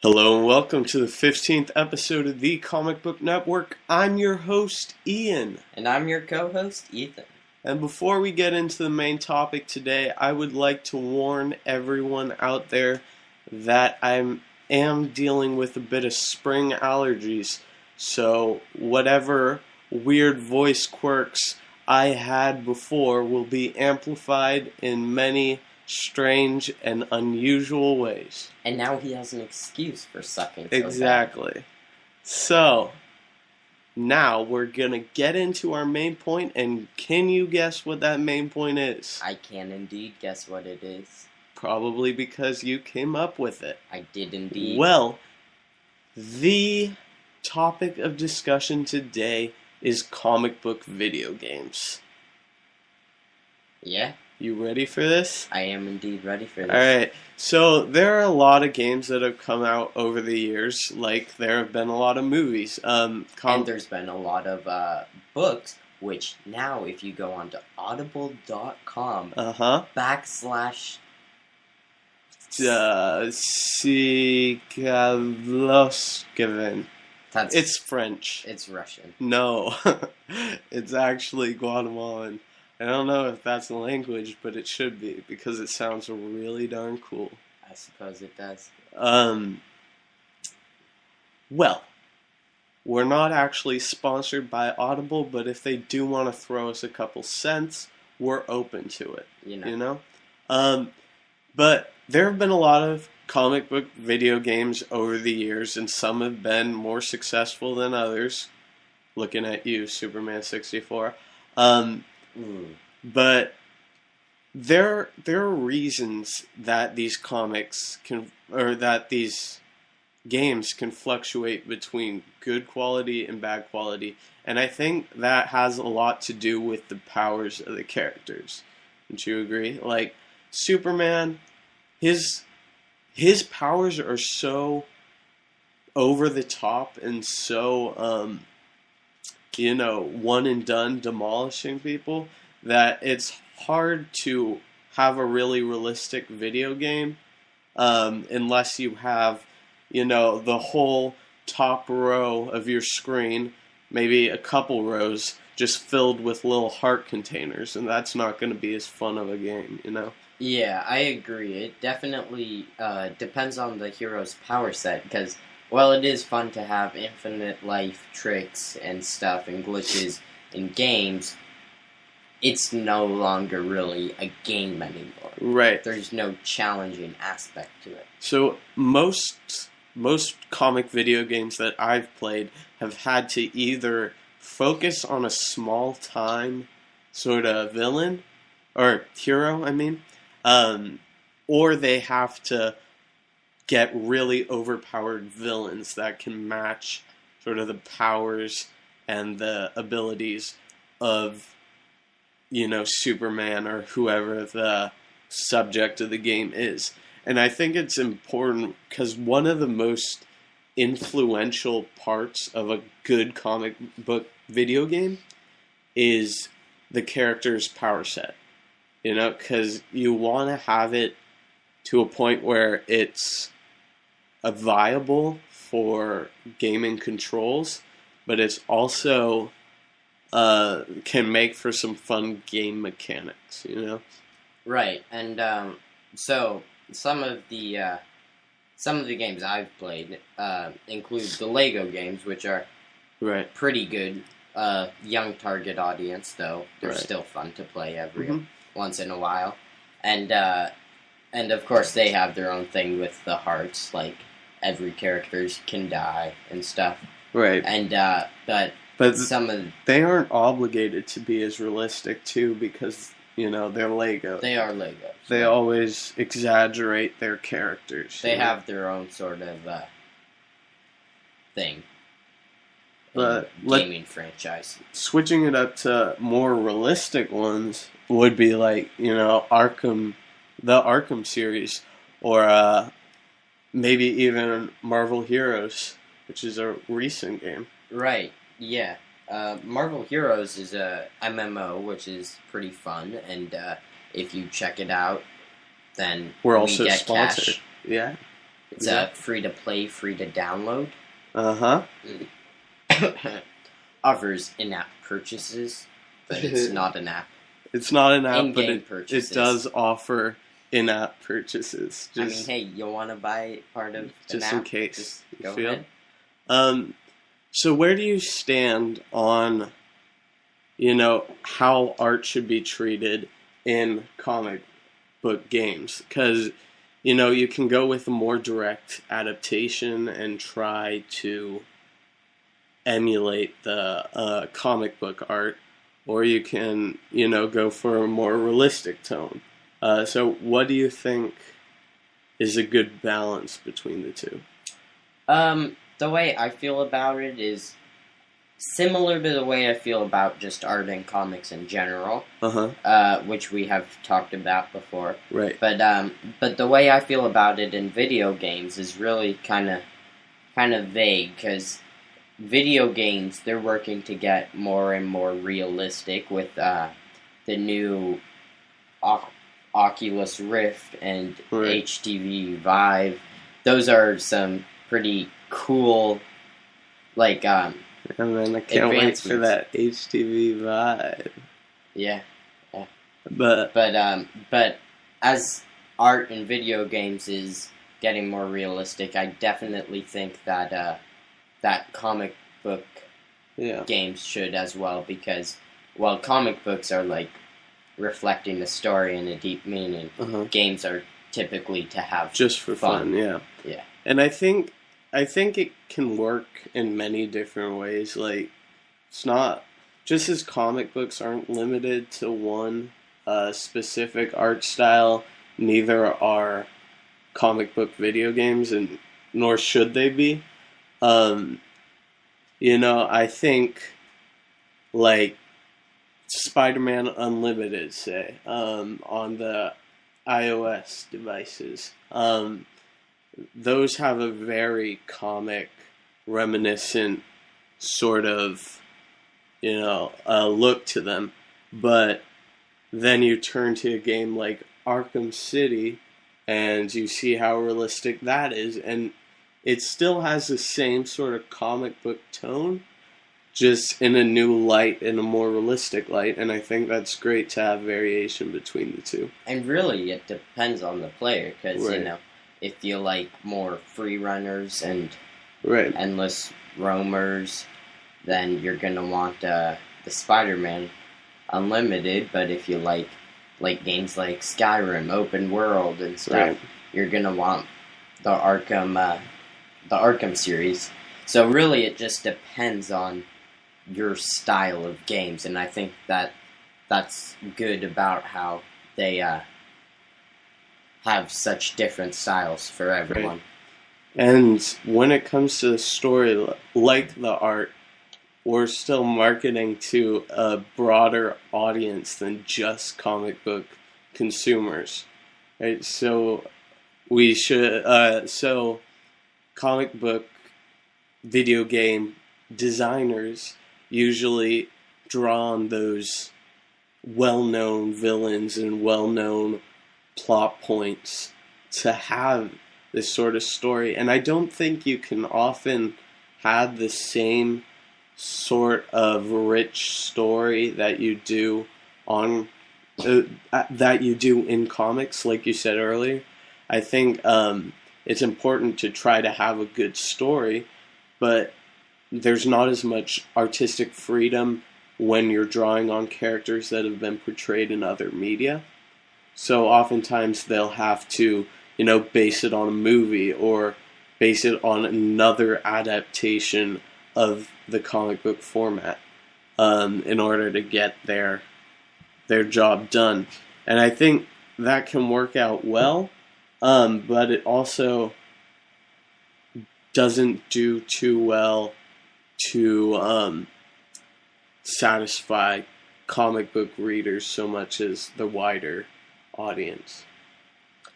Hello and welcome to the 15th episode of the Comic Book Network. I'm your host, Ian. And I'm your co-host, Ethan. And before we get into the main topic today, I would like to warn everyone out there that I am dealing with a bit of spring allergies. So whatever weird voice quirks I had before will be amplified in many strange and unusual ways. And now he has an excuse for sucking so Exactly. bad. So, now we're going to get into our main point, and can you guess what that main point is? I can indeed guess what it is. Probably because you came up with it. I did indeed. Well, the topic of discussion today is comic book video games. Yeah? You ready for this? I am indeed ready for this. Alright, so there are a lot of games that have come out over the years, like there have been a lot of movies. And there's been a lot of books, which now if you go onto audible.com /... Sigaloskevin. It's French. It's Russian. No, it's actually Guatemalan. I don't know if that's a language, but it should be, because it sounds really darn cool. I suppose it does. Well, we're not actually sponsored by Audible, but if they do want to throw us a couple cents, we're open to it. You know? But there have been a lot of comic book video games over the years, and some have been more successful than others. Looking at you, Superman 64. But there are reasons that these comics that these games can fluctuate between good quality and bad quality, and I think that has a lot to do with the powers of the characters. Don't you agree? Like Superman, his powers are so over the top and so one and done, demolishing people, that it's hard to have a really realistic video game unless you have, the whole top row of your screen, maybe a couple rows, just filled with little heart containers, and that's not going to be as fun of a game, Yeah, I agree. It definitely depends on the hero's power set, because while it is fun to have infinite life tricks and stuff and glitches in games, it's no longer really a game anymore. Right. There's no challenging aspect to it. So most comic video games that I've played have had to either focus on a small time sort of villain, or hero, I mean, or they have to get really overpowered villains that can match sort of the powers and the abilities of, Superman or whoever the subject of the game is. And I think it's important because one of the most influential parts of a good comic book video game is the character's power set. Because you want to have it to a point where it's viable for gaming controls, but it's also can make for some fun game mechanics, Right, and so some of the games I've played include the Lego games, which are pretty good. Young target audience, though they're still fun to play every once in a while, and of course they have their own thing with the hearts, like every character can die and stuff. Right. And but they aren't obligated to be as realistic too, because they're Lego. They are Lego. They always exaggerate their characters. They have their own sort of thing. But gaming franchise. Switching it up to more realistic ones would be like Arkham, the Arkham series, or maybe even Marvel Heroes, which is a recent game. Right. Yeah. Marvel Heroes is a MMO, which is pretty fun, and if you check it out, then we're we also get sponsored. Cash. Yeah. It's free to play, free to download. Offers in-app purchases, but it's not an app. It's not an app, but it does offer in-app purchases. I mean, hey, you want to buy part of just an app? In case. Just go ahead. So where do you stand on, how art should be treated in comic book games? Because, you can go with a more direct adaptation and try to emulate the comic book art, or you can, go for a more realistic tone. So what do you think is a good balance between the two? The way I feel about it is similar to the way I feel about just art and comics in general, which we have talked about before. Right. But the way I feel about it in video games is really kind of vague, because video games, they're working to get more and more realistic with the new Oculus Rift and HTC Vive. Those are some pretty cool, and then I can't wait for that HTC Vive. Yeah. But as art in video games is getting more realistic, I definitely think that that comic book games should as well, because while comic books are like reflecting the story and a deep meaning, games are typically to have just for fun. Yeah. And I think it can work in many different ways. Like, it's not just as comic books aren't limited to one specific art style. Neither are comic book video games, and nor should they be. I think like Spider-Man Unlimited, say, on the iOS devices. Those have a very comic, reminiscent sort of, look to them. But then you turn to a game like Arkham City, and you see how realistic that is, and it still has the same sort of comic book tone, just in a new light, in a more realistic light, and I think that's great to have variation between the two. And really, it depends on the player, because, if you like more free runners and endless roamers, then you're going to want the Spider-Man Unlimited, but if you like games like Skyrim, open world and stuff, you're going to want the Arkham series. So really, it just depends on your style of games, and I think that's good about how they have such different styles for everyone. Right. And when it comes to the story, like the art, we're still marketing to a broader audience than just comic book consumers, right? So we should, comic book video game designers usually draw on those well-known villains and well-known plot points to have this sort of story. And I don't think you can often have the same sort of rich story that you do on that you do in comics, like you said earlier. I think it's important to try to have a good story, but there's not as much artistic freedom when you're drawing on characters that have been portrayed in other media. So oftentimes they'll have to, base it on a movie or base it on another adaptation of the comic book format in order to get their job done. And I think that can work out well, but it also doesn't do too well to satisfy comic book readers so much as the wider audience.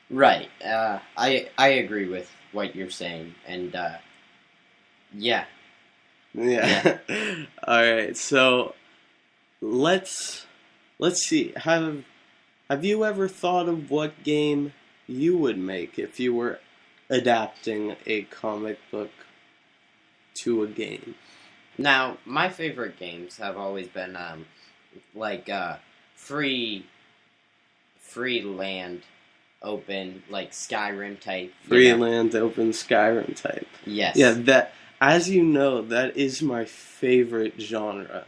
Right. I agree with what you're saying, and yeah. All right. So let's see. Have you ever thought of what game you would make if you were adapting a comic book to a game. Now, my favorite games have always been free land, open, like Skyrim type. Free land, open Skyrim type. Yes. Yeah, that, as you know, that is my favorite genre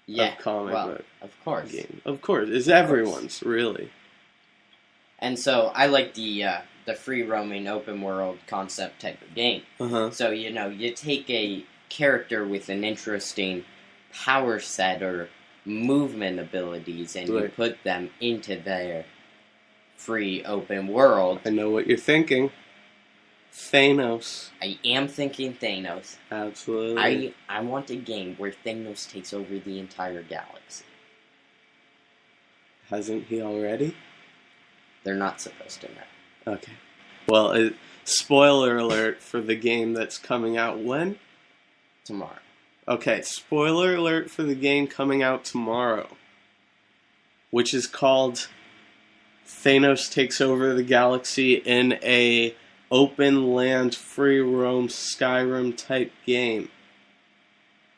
of comic book. Of course. Game. Of course. It's everyone's, really. And so I like the free roaming open world concept type of game. Uh-huh. So, you take a character with an interesting power set or movement abilities and you put them into their free open world. I know what you're thinking. Thanos. I am thinking Thanos. Absolutely. I want a game where Thanos takes over the entire galaxy. Hasn't he already? They're not supposed to know. Okay. Well, spoiler alert for the game that's coming out when? Tomorrow. Okay, spoiler alert for the game coming out tomorrow, which is called Thanos Takes Over the Galaxy in a open land, free roam, Skyrim type game.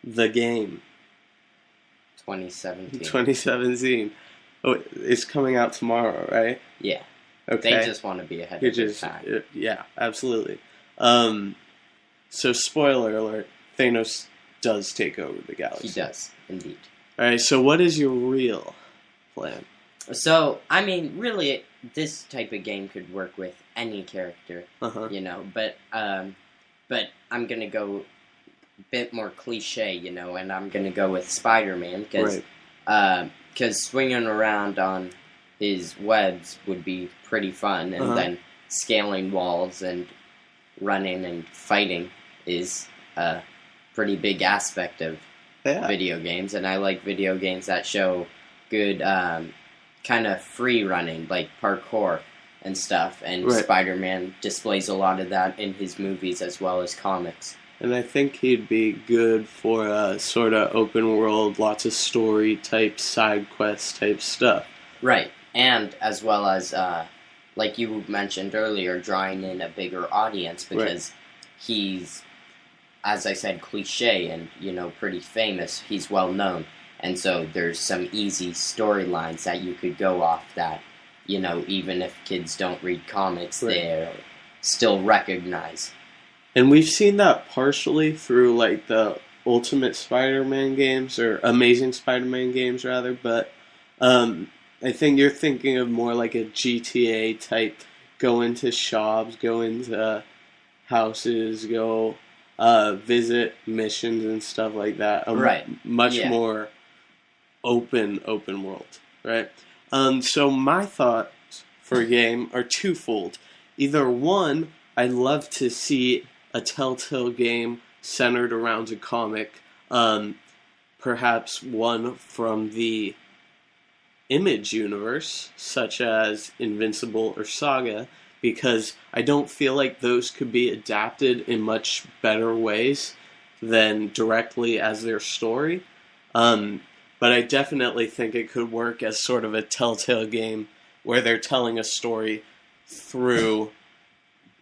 The game. 2017. 2017. Oh, it's coming out tomorrow, right? Yeah. Okay. They just want to be ahead of their time. Yeah, absolutely. So, spoiler alert, Thanos does take over the galaxy. He does, indeed. Alright, so what is your real plan? So, I mean, really, this type of game could work with any character, but I'm gonna go a bit more cliche, and I'm gonna go with Spider-Man, because swinging around on his webs would be pretty fun, and then scaling walls and running and fighting is a pretty big aspect of video games, and I like video games that show good kind of free running, like parkour and stuff, and Spider-Man displays a lot of that in his movies as well as comics. And I think he'd be good for sort of open world, lots of story type, side quest type stuff. Right, and as well as, like you mentioned earlier, drawing in a bigger audience, because he's, as I said, cliche and, pretty famous. He's well known. And so there's some easy storylines that you could go off that, even if kids don't read comics, they'll still recognize. And we've seen that partially through, like, the Ultimate Spider-Man games, or Amazing Spider-Man games, rather, but I think you're thinking of more like a GTA type, go into shops, go into houses, go visit missions and stuff like that. Much more open world, right? So my thoughts for a game are twofold. Either one, I'd love to see a Telltale game centered around a comic, perhaps one from the Image universe, such as Invincible or Saga, because I don't feel like those could be adapted in much better ways than directly as their story. But I definitely think it could work as sort of a Telltale game where they're telling a story through,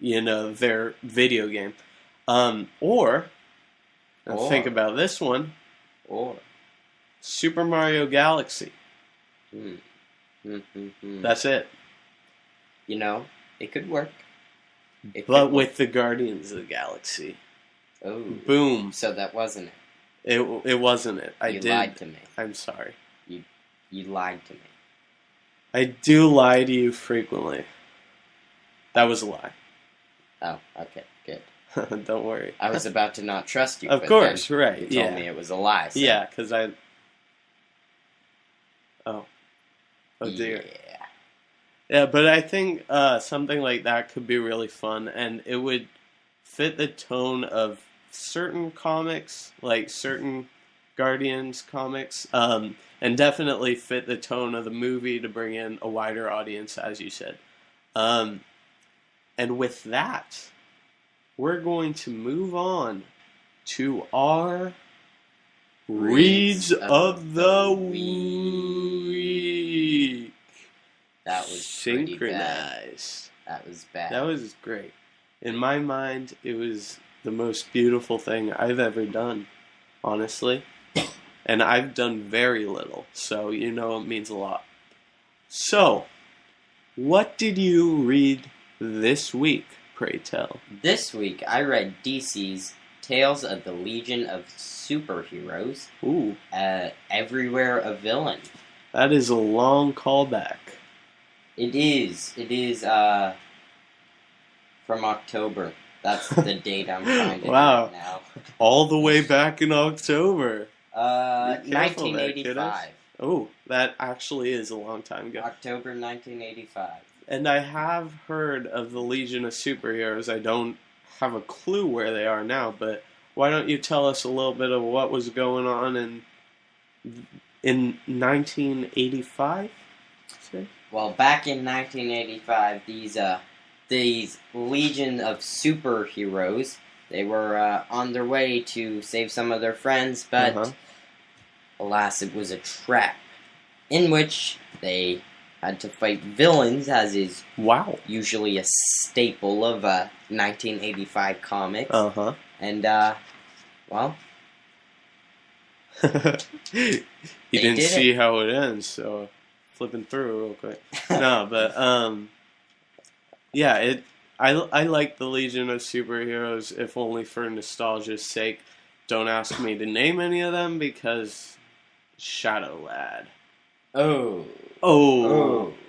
their video game. Or think about this one. Or Super Mario Galaxy. That's it. It could work. But with the Guardians of the Galaxy. Oh. Boom. So that wasn't it. It wasn't it. You lied to me. I'm sorry. You lied to me. I do lie to you frequently. That was a lie. Oh, okay, good. Don't worry. I was about to not trust you. Of course, right. You told me it was a lie. So. Yeah, because I... Oh dear. Yeah, but I think something like that could be really fun, and it would fit the tone of certain comics, like certain Guardians comics, and definitely fit the tone of the movie to bring in a wider audience, as you said. And with that, we're going to move on to our Reads of the Week. That was synchronized. That was bad. That was great. In my mind, it was the most beautiful thing I've ever done, honestly. And I've done very little, so it means a lot. So, what did you read this week, pray tell? This week, I read DC's Tales of the Legion of Superheroes. Ooh. Everywhere a Villain. That is a long callback. It is. It is, from October. That's the date I'm finding right now. All the way back in October. 1985. Oh, that actually is a long time ago. October 1985. And I have heard of the Legion of Superheroes. I don't have a clue where they are now, but why don't you tell us a little bit of what was going on in 1985? Well, back in 1985, these Legion of Superheroes, they were on their way to save some of their friends, but alas, it was a trap in which they had to fight villains, as is usually a staple of 1985 comics. And, well... you didn't see how it ends, so flipping through real quick. No, but, yeah, I like the Legion of Superheroes, if only for nostalgia's sake. Don't ask me to name any of them, because Shadow Lad. Oh,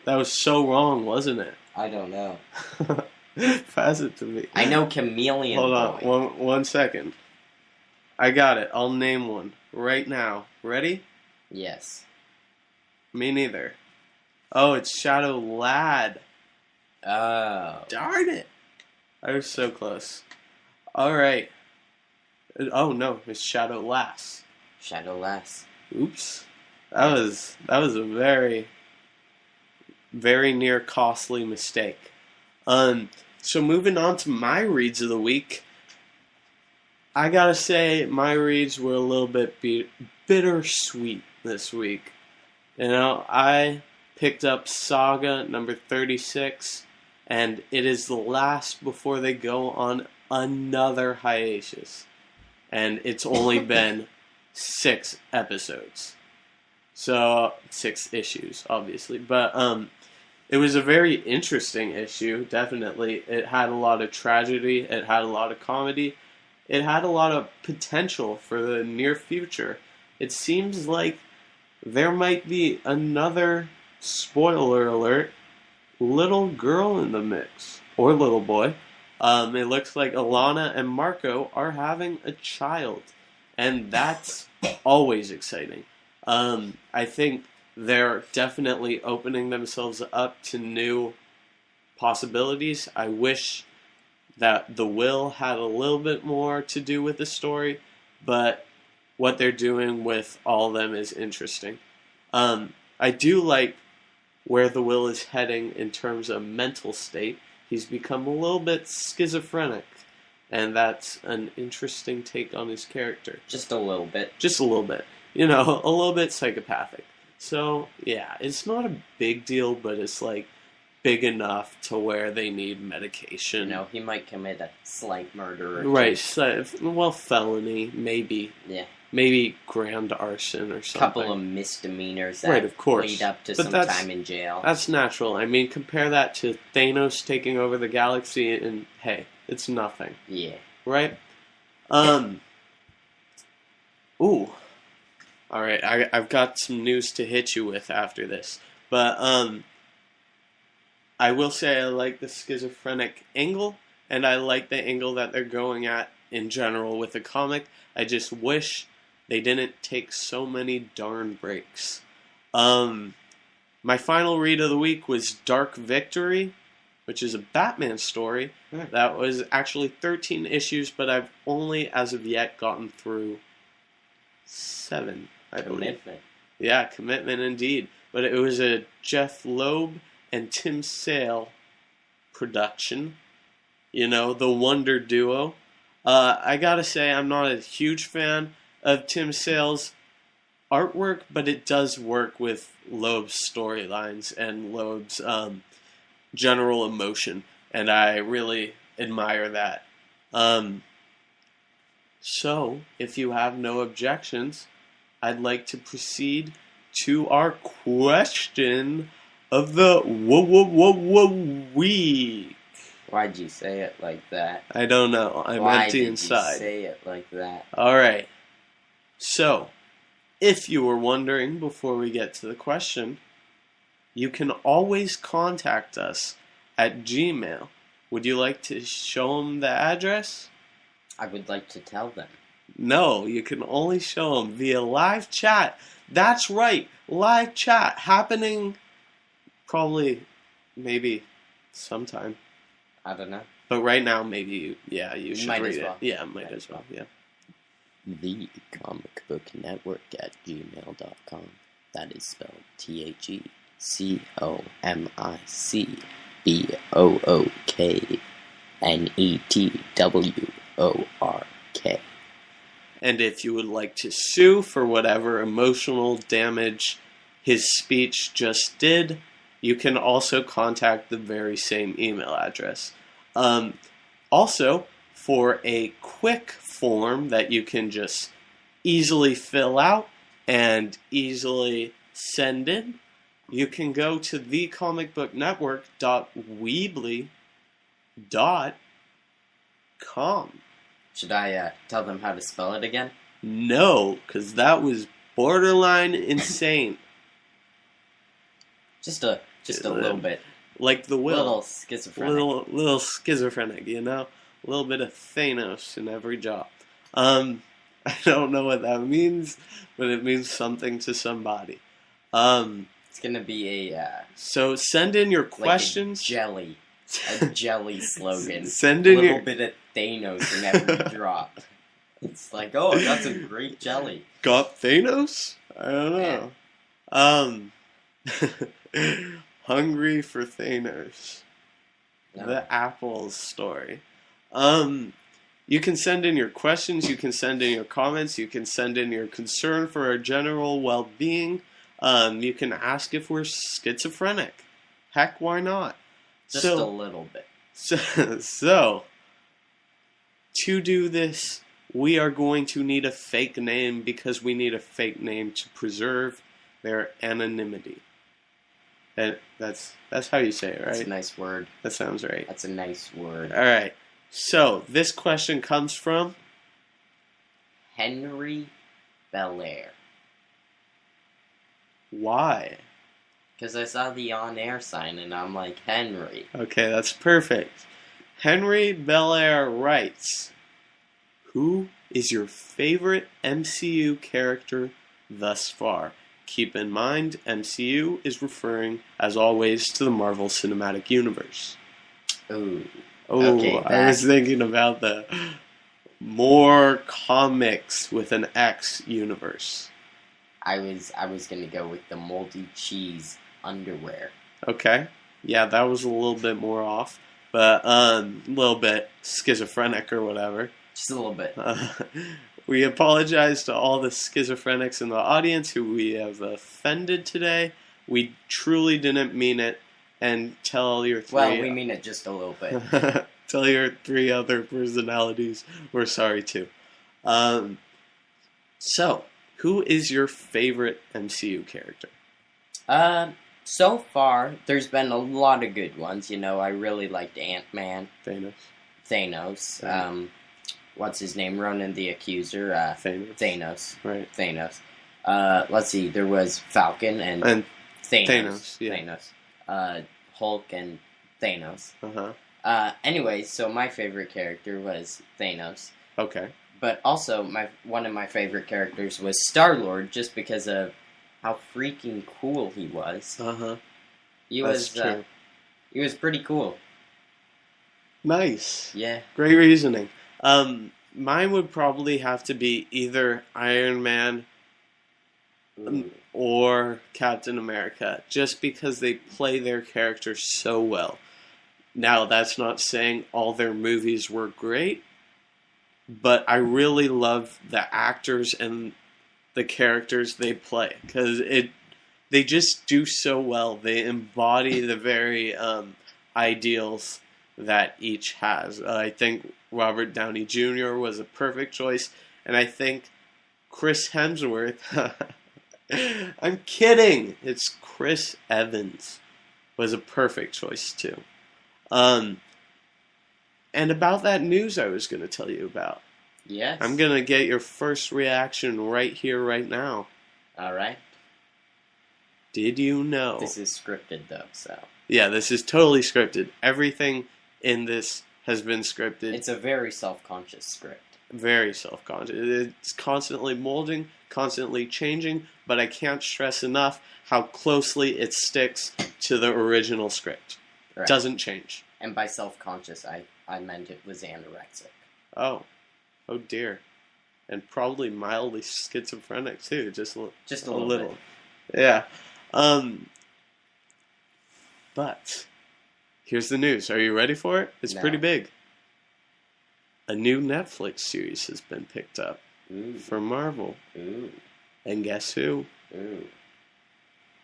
that was so wrong, wasn't it? I don't know. Pass it to me. I know Chameleon Hold on, one second. I got it. I'll name one right now. Ready? Yes. Me neither. Oh, it's Shadow Lad. Oh. Darn it. I was so close. Alright. Oh, no. It's Shadow Lass. Shadow Lass. Oops. That was a very, very near costly mistake. So moving on to my reads of the week. I gotta say, my reads were a little bit bittersweet this week. I picked up Saga number 36, and it is the last before they go on another hiatus. And it's only been 6 episodes. So, 6 issues, obviously. But, it was a very interesting issue, definitely. It had a lot of tragedy, it had a lot of comedy, it had a lot of potential for the near future. It seems like there might be another, spoiler alert, little girl in the mix. Or little boy. It looks like Alana and Marco are having a child. And that's always exciting. I think they're definitely opening themselves up to new possibilities. I wish that the will had a little bit more to do with the story, but what they're doing with all of them is interesting. I do like where the will is heading in terms of mental state. He's become a little bit schizophrenic, and that's an interesting take on his character. Just a little bit. Just a little bit. A little bit psychopathic. So, yeah, it's not a big deal, but it's, big enough to where they need medication. No, he might commit a slight murder. Right, felony, maybe. Yeah. Maybe grand arson or something. Couple of misdemeanors that lead up to some time in jail. That's natural. I mean, compare that to Thanos taking over the galaxy, and hey, it's nothing. Yeah. Right? Ooh. Alright, I've got some news to hit you with after this. But, I will say I like the schizophrenic angle, and I like the angle that they're going at in general with the comic. I just wish they didn't take so many darn breaks. My final read of the week was Dark Victory, which is a Batman story. That was actually 13 issues, but I've only, as of yet, gotten through 7, I believe. Commitment. Yeah, commitment indeed. But it was a Jeff Loeb and Tim Sale production. The Wonder Duo. I gotta say, I'm not a huge fan of Tim Sale's artwork, but it does work with Loeb's storylines and Loeb's general emotion. And I really admire that. So, if you have no objections, I'd like to proceed to our question of the week. Why'd you say it like that? I don't know. I'm empty inside. Why did you say it like that? All right. So, if you were wondering before we get to the question, you can always contact us at Gmail. Would you like to show them the address? I would like to tell them. No, you can only show them via live chat. That's right, live chat happening probably, maybe, sometime. I don't know. But right now, maybe you should might read as well. it. Yeah, might as well. Yeah. The Comic Book Network at gmail.com. That is spelled THECOMICBOOKNETWORK. And if you would like to sue for whatever emotional damage his speech just did, you can also contact the very same email address. Also, for a quick form that you can just easily fill out and easily send in, you can go to thecomicbooknetwork.weebly.com. Should I tell them how to spell it again? No, because that was borderline insane. Just a little bit. Like the will. Little schizophrenic. Little schizophrenic, you know? A little bit of Thanos in every job. I don't know what that means, but it means something to somebody. It's gonna be a so send in your questions. Like a jelly slogan. Send in a little bit of Thanos in every drop. It's like, oh, that's a great jelly. Got Thanos? I don't know. Hungry for Thanos. No. The Apples story. You can send in your questions, you can send in your comments, you can send in your concern for our general well-being. You can ask if we're schizophrenic. Heck, why not? Just a little bit. So, to do this, we are going to need a fake name because we need a fake name to preserve their anonymity. And that's how you say it, right? That's a nice word. That sounds right. That's a nice word. All right. So, this question comes from Henry Belair. Why? Because I saw the on-air sign and I'm like, Henry. Okay, that's perfect. Henry Belair writes, who is your favorite MCU character thus far? Keep in mind, MCU is referring, as always, to the Marvel Cinematic Universe. Ooh. Oh, okay, I was thinking about the more comics with an X universe. I was gonna go with the moldy cheese underwear. Okay. Yeah, that was a little bit more off. But a little bit schizophrenic or whatever. Just a little bit. We apologize to all the schizophrenics in the audience who we have offended today. We truly didn't mean it. And tell your three... Well, we mean it just a little bit. Tell your three other personalities we're sorry too. So, who is your favorite MCU character? So far, there's been a lot of good ones. You know, I really liked Ant-Man. Thanos. What's his name? Ronan the Accuser. Thanos. Right. Thanos. Let's see. There was Falcon and Thanos. Yeah. Thanos. Hulk and Thanos. Uh-huh. Anyway, so my favorite character was Thanos. Okay. But also, one of my favorite characters was Star-Lord, just because of how freaking cool he was. Uh-huh. He was pretty cool. Nice. Yeah. Great reasoning. Mine would probably have to be either Iron Man or Captain America, just because they play their characters so well. Now, that's not saying all their movies were great, but I really love the actors and the characters they play, because they just do so well. They embody the very ideals that each has. I think Robert Downey Jr. was a perfect choice, and I think Chris Hemsworth. I'm kidding. It's Chris Evans was a perfect choice too. And about that news I was going to tell you about. Yes. I'm going to get your first reaction right here, right now. All right. Did you know? This is scripted, though, so. Yeah, this is totally scripted. Everything in this has been scripted. It's a very self-conscious script. Very self-conscious. It's constantly molding, constantly changing, but I can't stress enough how closely it sticks to the original script. Right. Doesn't change. And by self-conscious, I meant it was anorexic. Oh dear. And probably mildly schizophrenic too, just a little. Bit. Yeah. But here's the news. Are you ready for it? It's pretty big. A new Netflix series has been picked up for Marvel. Ooh. And guess who? Ooh.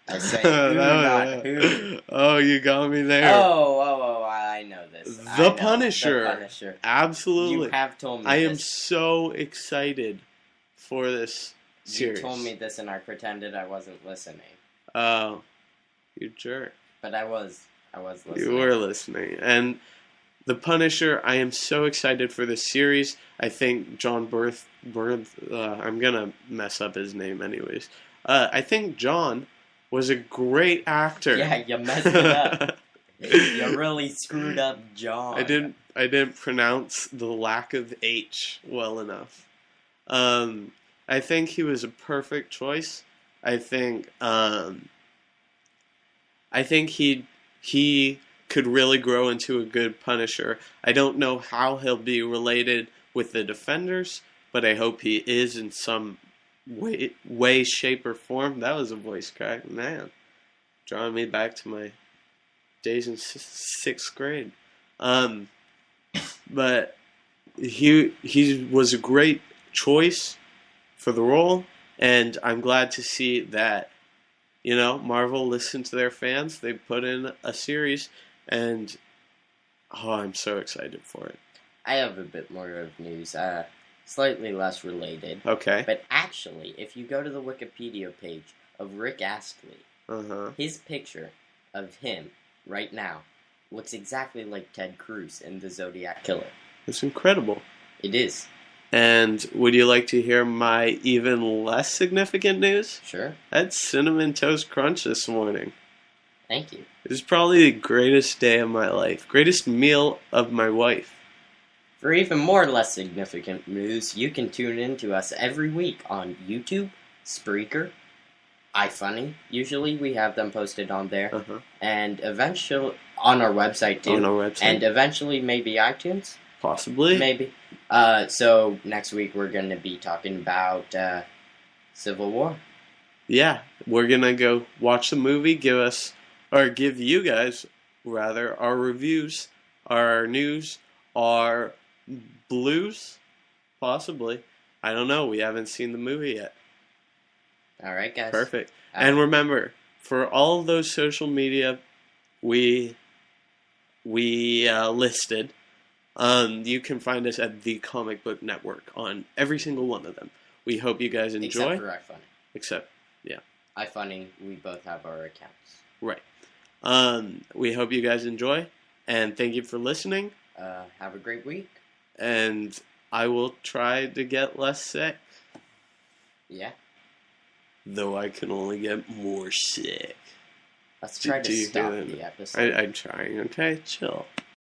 I say not who. Oh, you got me there. Oh, I know this. The Punisher. The Punisher. Absolutely. You have told me I this. am so excited for this series. You told me this and I pretended I wasn't listening. Oh, you jerk. But I was listening. You were listening. And The Punisher, I am so excited for this series. I think John I'm going to mess up his name anyways. I think John was a great actor. Yeah, you messed it up. You really screwed up John. I didn't pronounce the lack of H well enough. I think he was a perfect choice. I think he could really grow into a good Punisher. I don't know how he'll be related with the Defenders, but I hope he is in some way, shape, or form. That was a voice crack, man. Drawing me back to my days in sixth grade. But he was a great choice for the role, and I'm glad to see that, Marvel listened to their fans. They put in a series, and I'm so excited for it. I have a bit more of news, slightly less related. Okay. But actually, if you go to the Wikipedia page of Rick Astley, his picture of him right now looks exactly like Ted Cruz in The Zodiac Killer. It's incredible. It is. And would you like to hear my even less significant news? Sure. I had Cinnamon Toast Crunch this morning. Thank you. It was probably the greatest day of my life. Greatest meal of my wife. For even more less significant news, you can tune in to us every week on YouTube, Spreaker, iFunny. Usually we have them posted on there. And eventually on our website too. On our website. And eventually maybe iTunes. Possibly. Maybe. So next week we're going to be talking about Civil War. Yeah, we're going to go watch the movie, give you guys, rather, our reviews, our news, our blues, possibly. I don't know, we haven't seen the movie yet. Alright, guys. Perfect. And remember, for all of those social media we listed, you can find us at The Comic Book Network on every single one of them. We hope you guys enjoy. Except for iFunny. iFunny, we both have our accounts. Right. We hope you guys enjoy, and thank you for listening. Have a great week. And I will try to get less sick. Yeah. Though I can only get more sick. Let's try to stop the episode. I'm trying, okay? Chill.